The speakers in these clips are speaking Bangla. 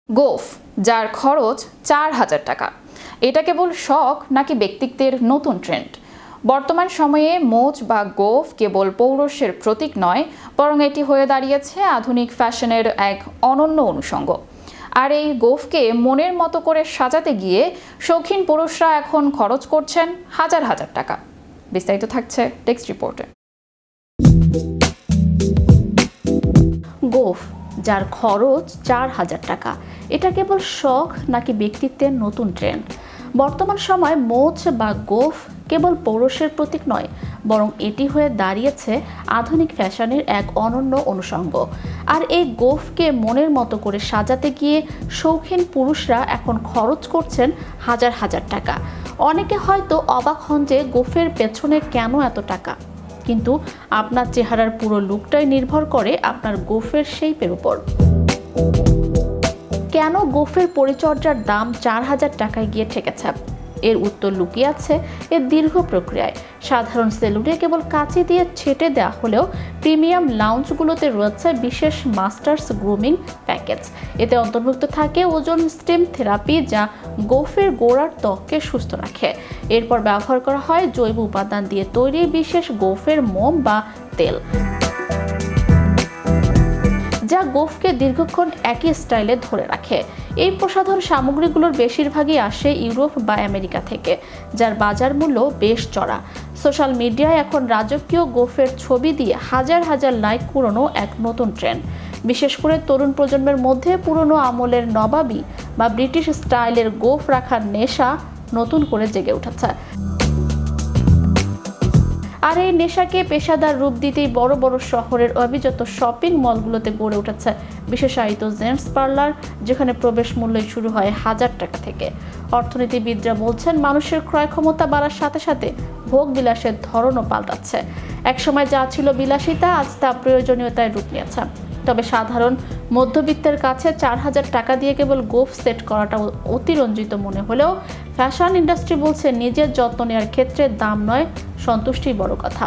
গোফ, যার খরচ ৪,০০০ টাকা, এটা কেবল শখ নাকি ব্যক্তিত্বের নতুন ট্রেন্ড? বর্তমান সময়ে মোচ বা গোফ কেবল পৌরুষের প্রতীক নয়, বরং এটি হয়ে দাঁড়িয়েছে আধুনিক ফ্যাশনের এক অনন্য অনুষঙ্গ। আর এই গোফকে মনের মতো করে সাজাতে গিয়ে শৌখিন পুরুষরা এখন খরচ করছেন হাজার হাজার টাকা। বিস্তারিত থাকছে টেক্সট রিপোর্টে। গোফ, যার খরচ ৪,০০০ টাকা, এটা কেবল শখ নাকি ব্যক্তিত্বের নতুন ট্রেন্ড? বর্তমান সময় মোচ বা গোফ কেবল পৌরুষের প্রতীক নয়, বরং এটি হয়ে দাঁড়িয়েছে আধুনিক ফ্যাশনের এক অনন্য অনুষঙ্গ। আর এই গোফকে মনের মতো করে সাজাতে গিয়ে শৌখিন পুরুষরা এখন খরচ করছেন হাজার হাজার টাকা। অনেকে হয়তো অবাক হন যে গোফের পেছনে কেন এত টাকা, কিন্তু আপনার চেহারার পুরো লুকটাই নির্ভর করে আপনার গোফের শেপের উপর। কেন গোফের পরিচর্যার দাম ৪,০০০ টাকায় গিয়ে ঠেকেছে? এর উত্তর লুকিয়ে আছে এর দীর্ঘ প্রক্রিয়ায়। সাধারণ সেলুনে কেবল কাঁচি দিয়ে ছেটে দেওয়া হলেও প্রিমিয়াম লাউঞ্জগুলোতে রয়েছে বিশেষ মাস্টার্স গ্রুমিং প্যাকেজ। এতে অন্তর্ভুক্ত থাকে ওজন স্টেম থেরাপি, যা গোফের গোড়ার ত্বককে সুস্থ রাখে। এরপর ব্যবহার করা হয় জৈব উপাদান দিয়ে তৈরি বিশেষ গোফের মোম বা তেল, যা গোফকে দীর্ঘক্ষণ একই স্টাইলে ধরে রাখে। এই প্রসাধন সামগ্রীগুলোর বেশিরভাগই আসে ইউরোপ বা আমেরিকা থেকে, যার বাজার মূল্য বেশ চড়া। সোশ্যাল মিডিয়ায় এখন রাজকীয় গোফের ছবি দিয়ে হাজার হাজার লাইক কুড়ানো এক নতুন ট্রেন্ড। বিশেষ করে তরুণ প্রজন্মের মধ্যে পুরনো আমলের নবাবী বা ব্রিটিশ স্টাইলের গোফ রাখার নেশা নতুন করে জেগে উঠেছে। আর এই নেশাকে পেশাদার রূপ দিতেই বড় বড় শহরের অভিজাত শপিং মলগুলোতে গড়ে উঠেছে বিশেষায়িত জেন্টস পার্লার, যেখানে প্রবেশ মূল্য শুরু হয় হাজার টাকা থেকে। অর্থনীতিবিদরা বলছেন, মানুষের ক্রয় ক্ষমতা বাড়ার সাথে সাথে ভোগ বিলাসের ধরনও পাল্টাচ্ছে। একসময় যা ছিল বিলাসিতা, আজ তা প্রয়োজনীয়তায় রূপ নিয়েছে। তবে সাধারণ মধ্যবিত্তের কাছে ৪,০০০ টাকা দিয়ে কেবল গোফ সেট করাটা অতিরঞ্জিত মনে হলেও ফ্যাশন ইন্ডাস্ট্রি বলছে, নিজের যত্ন নেওয়ার ক্ষেত্রে দাম নয়, সন্তুষ্টিই বড় কথা।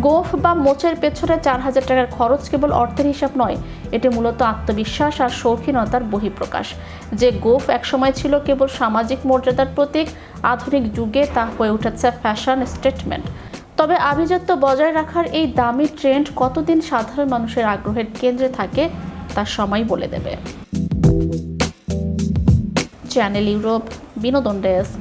গোফ বা মোচের পেছনে ৪,০০০ টাকার খরচ কেবল অর্থের হিসাব নয়, এটি মূলত আত্মবিশ্বাস আর শৌখিনতার বহিঃপ্রকাশ। যে গোফ একসময় ছিল কেবল সামাজিক মর্যাদার প্রতীক, আধুনিক যুগে তা হয়ে উঠেছে ফ্যাশন স্টেটমেন্ট। তবে আভিজাত্য বজায় রাখার এই দামি ট্রেন্ড কতদিন সাধারণ মানুষের আগ্রহের কেন্দ্রে থাকে তা সময় বলে দেবে। চ্যানেল ইউরোপ, বিনোদন ডেস্ক।